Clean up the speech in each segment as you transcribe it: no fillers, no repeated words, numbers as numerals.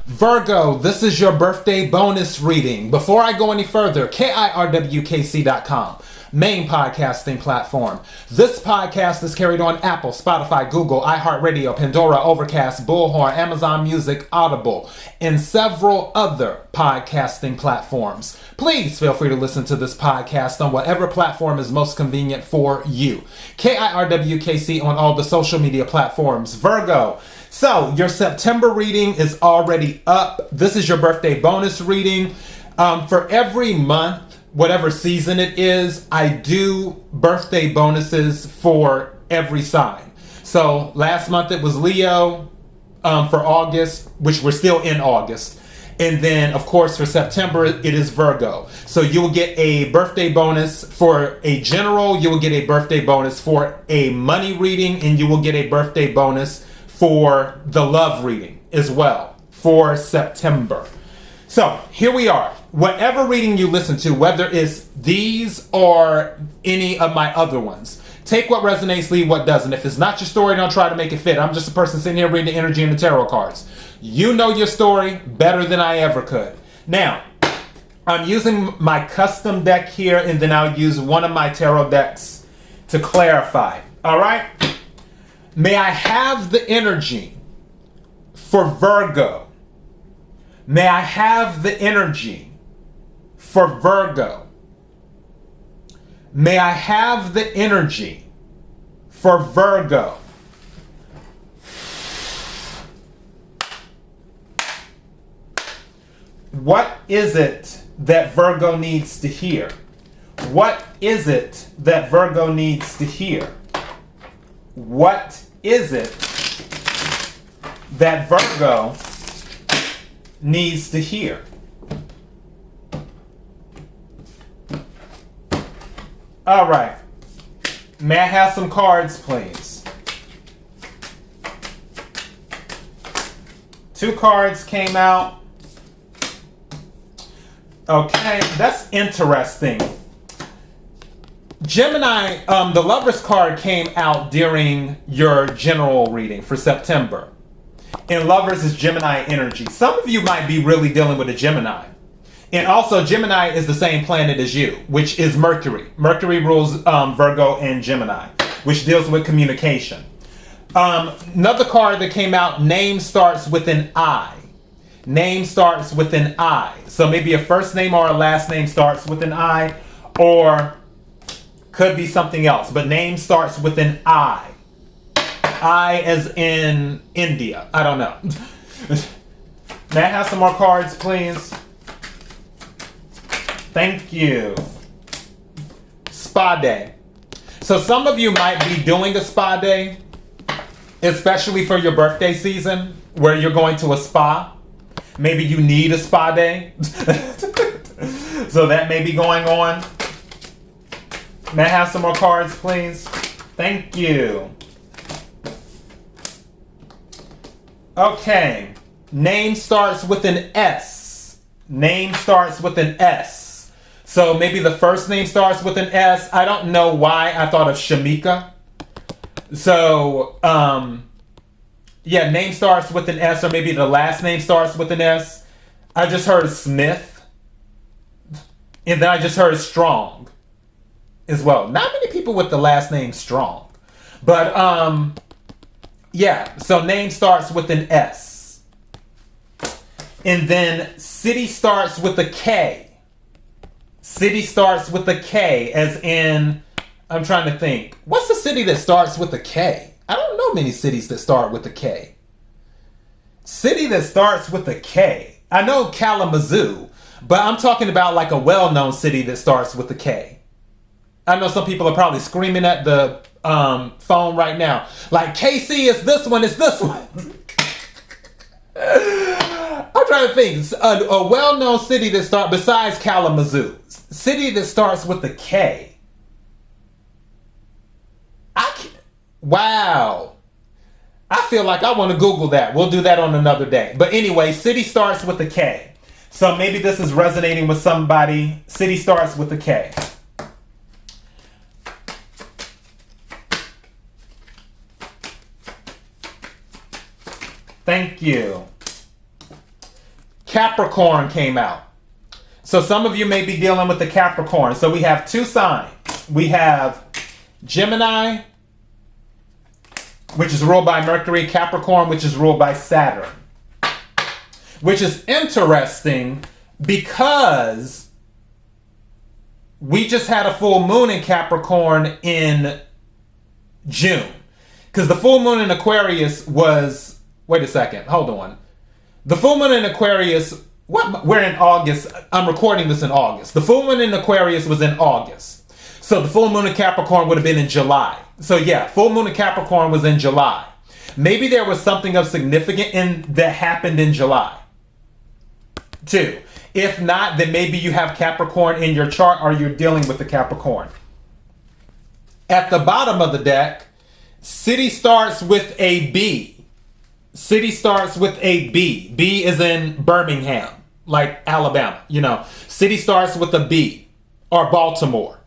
Virgo, this is your birthday bonus reading. Before I go any further, KIRWKC.com, main podcasting platform. This podcast is carried on Apple, Spotify, Google, iHeartRadio, Pandora, Overcast, Bullhorn, Amazon Music, Audible, and several other podcasting platforms. Please feel free to listen to this podcast on whatever platform is most convenient for you. KIRWKC on all the social media platforms. Virgo, so your September reading is already up. This is your birthday bonus reading. For every month, whatever season it is, I do birthday bonuses for every sign. So last month it was Leo for August, which we're still in August. And then, of course, for September, it is Virgo. So you will get a birthday bonus for a general, you will get a birthday bonus for a money reading, and you will get a birthday bonus for the love reading as well for September. So here we are. Whatever reading you listen to, whether it's these or any of my other ones, take what resonates, leave what doesn't. If it's not your story, don't try to make it fit. I'm just a person sitting here reading the energy and the tarot cards. You know your story better than I ever could. Now, I'm using my custom deck here, and then I'll use one of my tarot decks to clarify. All right? May I have the energy for Virgo? May I have the energy for Virgo? May I have the energy for Virgo? What is it that Virgo needs to hear? What is it that Virgo needs to hear? What is it that Virgo needs to hear? All right. May I have some cards, please? 2 cards came out. Okay, that's interesting. Gemini, the Lover's card came out during your general reading for September. And Lovers is Gemini energy. Some of you might be really dealing with a Gemini. And also, Gemini is the same planet as you, which is Mercury. Mercury rules Virgo and Gemini, which deals with communication. Another card that came out, name starts with an I. Name starts with an I. So maybe a first name or a last name starts with an I, or could be something else. But name starts with an I. I as in India. I don't know. May I have some more cards, please? Thank you. Spa day. So some of you might be doing a spa day, especially for your birthday season, where you're going to a spa. Maybe you need a spa day. So that may be going on. May I have some more cards, please? Thank you. Okay. Name starts with an S. Name starts with an S. So maybe the first name starts with an S. I don't know why I thought of Shamika. So, yeah, name starts with an S, or maybe the last name starts with an S. I just heard Smith. And then I just heard Strong as well. Not many people with the last name Strong. But, yeah, so name starts with an S. And then city starts with a K. City starts with a K, as in, I'm trying to think. What's the city that starts with a K? I don't know many cities that start with a K. City that starts with a K. I know Kalamazoo, but I'm talking about like a well-known city that starts with a K. I know some people are probably screaming at the phone right now. Like, KC, it's this one, it's this one. I'm trying to think. A well-known city that starts, besides Kalamazoo, city that starts with a K. Wow. I feel like I want to Google that. We'll do that on another day. But anyway, city starts with a K. So maybe this is resonating with somebody. City starts with a K. Thank you. Capricorn came out. So some of you may be dealing with the Capricorn. So we have two signs. We have Gemini, which is ruled by Mercury, Capricorn, which is ruled by Saturn. Which is interesting because we just had a full moon in Capricorn in June. Because the full moon in Aquarius was, wait a second, hold on. The full moon in Aquarius, we're in August. I'm recording this in August. The full moon in Aquarius was in August. So the full moon in Capricorn would have been in July. So yeah, full moon in Capricorn was in July. Maybe there was something of significance that happened in July too. If not, then maybe you have Capricorn in your chart or you're dealing with the Capricorn. At the bottom of the deck, city starts with a B. City starts with a B. B is in Birmingham, like Alabama, you know. City starts with a B, or Baltimore.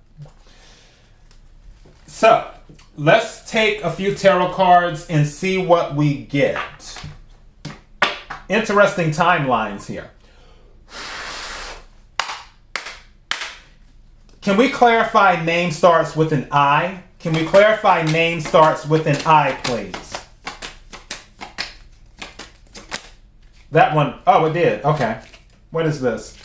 So, let's take a few tarot cards and see what we get. Interesting timelines here. Can we clarify name starts with an I? Can we clarify name starts with an I, please? That one, oh, it did. Okay. What is this?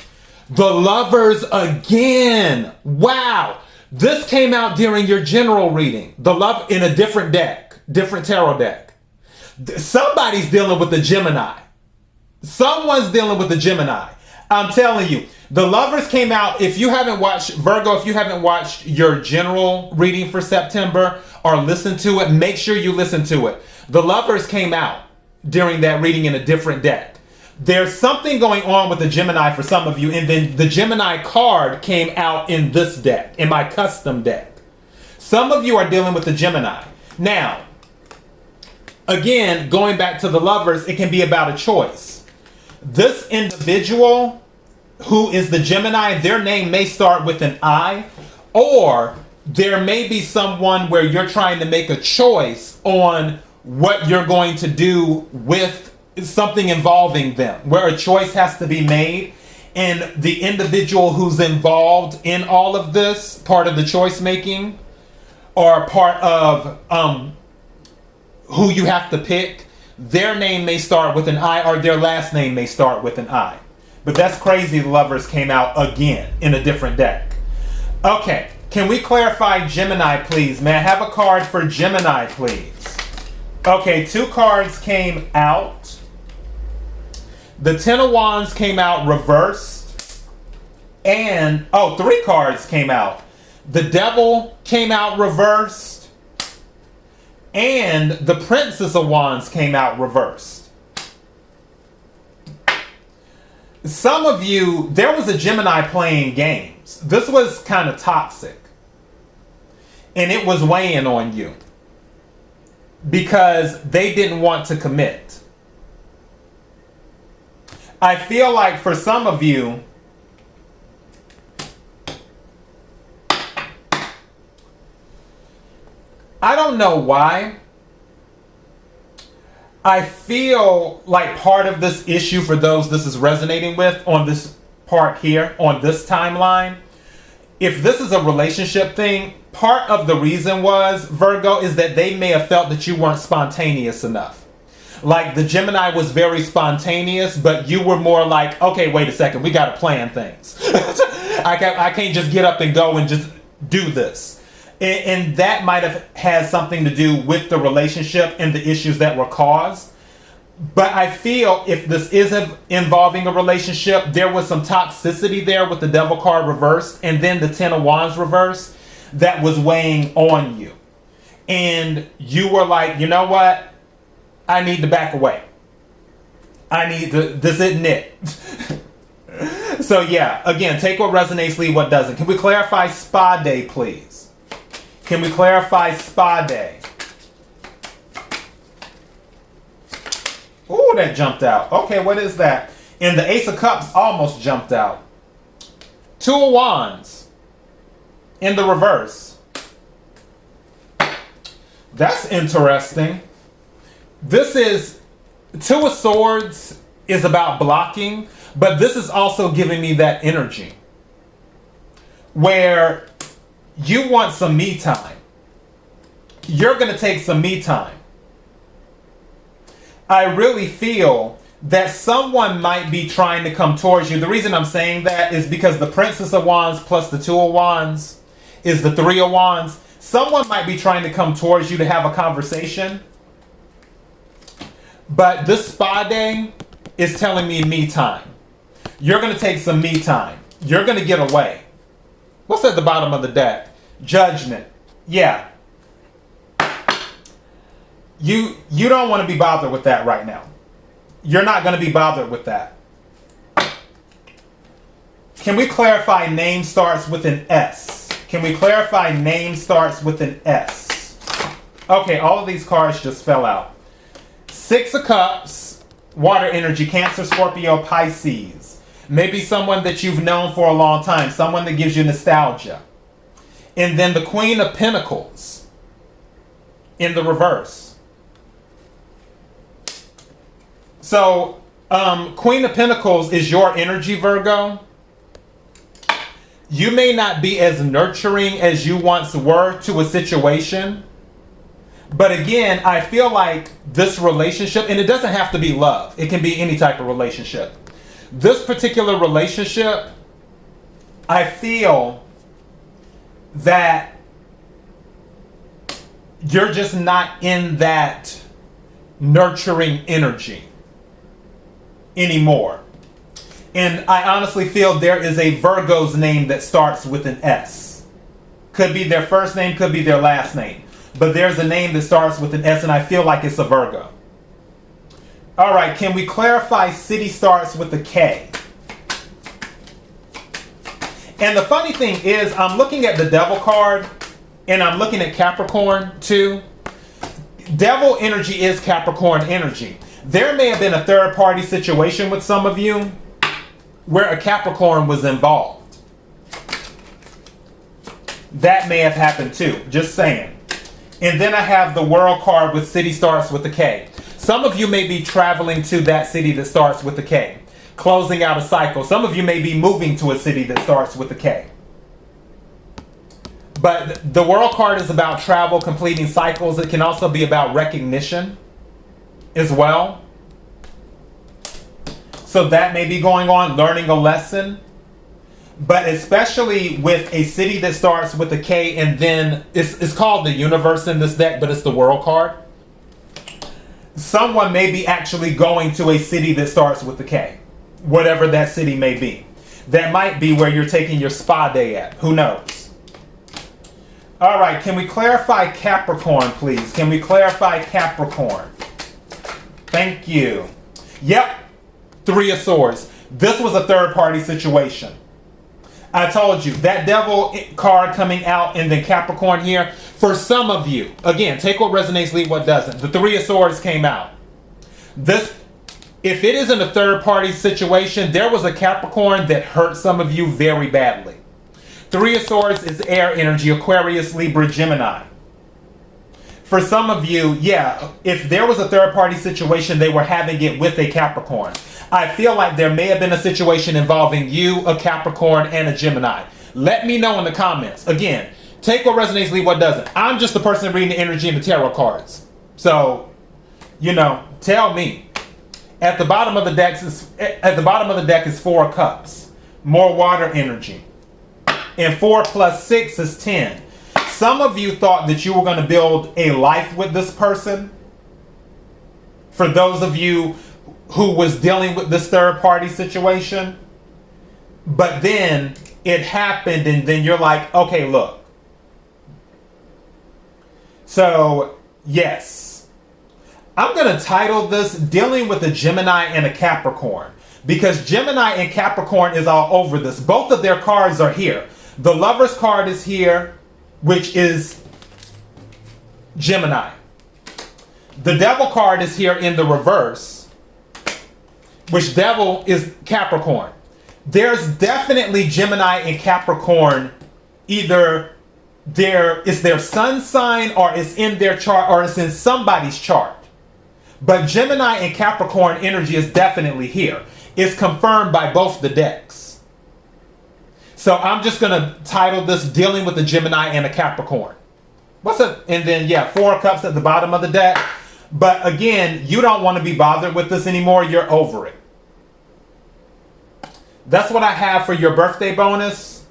The Lovers again. Wow. This came out during your general reading. The Love in a different deck, different tarot deck. Somebody's dealing with the Gemini. Someone's dealing with the Gemini. I'm telling you, the Lovers came out. If you haven't watched Virgo, if you haven't watched your general reading for September or listened to it, make sure you listen to it. The Lovers came out during that reading in a different deck. There's something going on with the Gemini for some of you, and then the Gemini card came out in this deck, in my custom deck. Some of you are dealing with the Gemini. Now, again, going back to the Lovers, it can be about a choice. This individual who is the Gemini, their name may start with an I, or there may be someone where you're trying to make a choice on what you're going to do with something involving them, where a choice has to be made, and the individual who's involved in all of this, part of the choice making, or part of who you have to pick, their name may start with an I, or their last name may start with an I. But that's crazy. The Lovers came out again in a different deck. Okay, can we clarify Gemini, please? May I have a card for Gemini, please? Okay, two cards came out. The Ten of Wands came out reversed. And, oh, three cards came out. The Devil came out reversed. And the Princess of Wands came out reversed. Some of you, there was a Gemini playing games. This was kind of toxic. And it was weighing on you. Because they didn't want to commit. I feel like for some of you, I don't know why, I feel like part of this issue, for those this is resonating with on this part here, on this timeline, if this is a relationship thing, part of the reason was, Virgo, is that they may have felt that you weren't spontaneous enough. Like the Gemini was very spontaneous, but you were more like, okay, wait a second, we got to plan things. I can't just get up and go and just do this. And that might have had something to do with the relationship and the issues that were caused. But I feel if this isn't involving a relationship, there was some toxicity there with the Devil card reversed and then the Ten of Wands reversed that was weighing on you. And you were like, you know what? I need to back away. I need to, this isn't it. So yeah, again, take what resonates, leave what doesn't. Can we clarify Spa Day, please? Can we clarify Spa Day? Ooh, that jumped out. Okay, what is that? And the Ace of Cups almost jumped out. Two of Wands in the reverse. That's interesting. This is Two of Swords is about blocking, but this is also giving me that energy where you want some me time. You're going to take some me time. I really feel that someone might be trying to come towards you. The reason I'm saying that is because the Princess of Wands plus the Two of Wands is the Three of Wands. Someone might be trying to come towards you to have a conversation. But this spa day is telling me time. You're going to take some me time. You're going to get away. What's at the bottom of the deck? Judgment. Yeah. You don't want to be bothered with that right now. You're not going to be bothered with that. Can we clarify name starts with an S? Can we clarify name starts with an S? Okay, all of these cards just fell out. Six of Cups, water energy, Cancer, Scorpio, Pisces. Maybe someone that you've known for a long time, someone that gives you nostalgia. And then the Queen of Pentacles in the reverse. So, Queen of Pentacles is your energy, Virgo. You may not be as nurturing as you once were to a situation. But again, I feel like this relationship, and it doesn't have to be love. It can be any type of relationship. This particular relationship, I feel that you're just not in that nurturing energy anymore. And I honestly feel there is a Virgo's name that starts with an S. Could be their first name, could be their last name. But there's a name that starts with an S, and I feel like it's a Virgo. All right, can we clarify city starts with a K? And the funny thing is, I'm looking at the Devil card, and I'm looking at Capricorn too. Devil energy is Capricorn energy. There may have been a third-party situation with some of you where a Capricorn was involved. That may have happened too, just saying. And then I have the World card with city starts with a K. Some of you may be traveling to that city that starts with a K, closing out a cycle. Some of you may be moving to a city that starts with a K. But the World card is about travel, completing cycles. It can also be about recognition as well. So that may be going on, learning a lesson. But especially with a city that starts with a K, and then it's called the Universe in this deck, but it's the World card. Someone may be actually going to a city that starts with a K, whatever that city may be. That might be where you're taking your spa day at. Who knows? All right, can we clarify Capricorn, please? Can we clarify Capricorn? Thank you. Yep, Three of Swords. This was a third-party situation. I told you, that Devil card coming out and then Capricorn here. For some of you, again, take what resonates, leave what doesn't. The Three of Swords came out. This, if it isn't a third-party situation, there was a Capricorn that hurt some of you very badly. Three of Swords is air energy, Aquarius, Libra, Gemini. For some of you, yeah, if there was a third-party situation, they were having it with a Capricorn. I feel like there may have been a situation involving you, a Capricorn, and a Gemini. Let me know in the comments. Again, take what resonates, leave what doesn't. I'm just the person reading the energy and the tarot cards. So, you know, tell me. At the bottom of the deck is Four of Cups. More water energy. And 4 plus 6 is 10. Some of you thought that you were going to build a life with this person. For those of you who was dealing with this third-party situation. But then it happened, and then you're like, okay, look. So, yes. I'm going to title this Dealing with a Gemini and a Capricorn. Because Gemini and Capricorn is all over this. Both of their cards are here. The Lover's card is here, which is Gemini. The Devil card is here in the reverse, which Devil is Capricorn. There's definitely Gemini and Capricorn. Either it's their sun sign, or it's in their chart, or it's in somebody's chart. But Gemini and Capricorn energy is definitely here. It's confirmed by both the decks. So I'm just going to title this Dealing with the Gemini and the Capricorn. What's it? And then, yeah, 4 of Cups at the bottom of the deck. But again, you don't want to be bothered with this anymore. You're over it. That's what I have for your birthday bonus.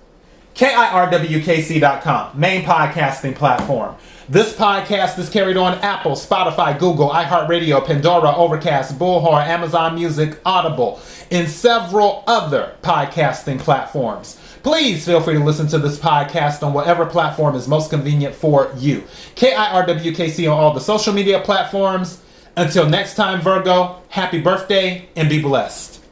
KIRWKC.com, main podcasting platform. This podcast is carried on Apple, Spotify, Google, iHeartRadio, Pandora, Overcast, Bullhorn, Amazon Music, Audible, and several other podcasting platforms. Please feel free to listen to this podcast on whatever platform is most convenient for you. KIRWKC on all the social media platforms. Until next time, Virgo, happy birthday and be blessed.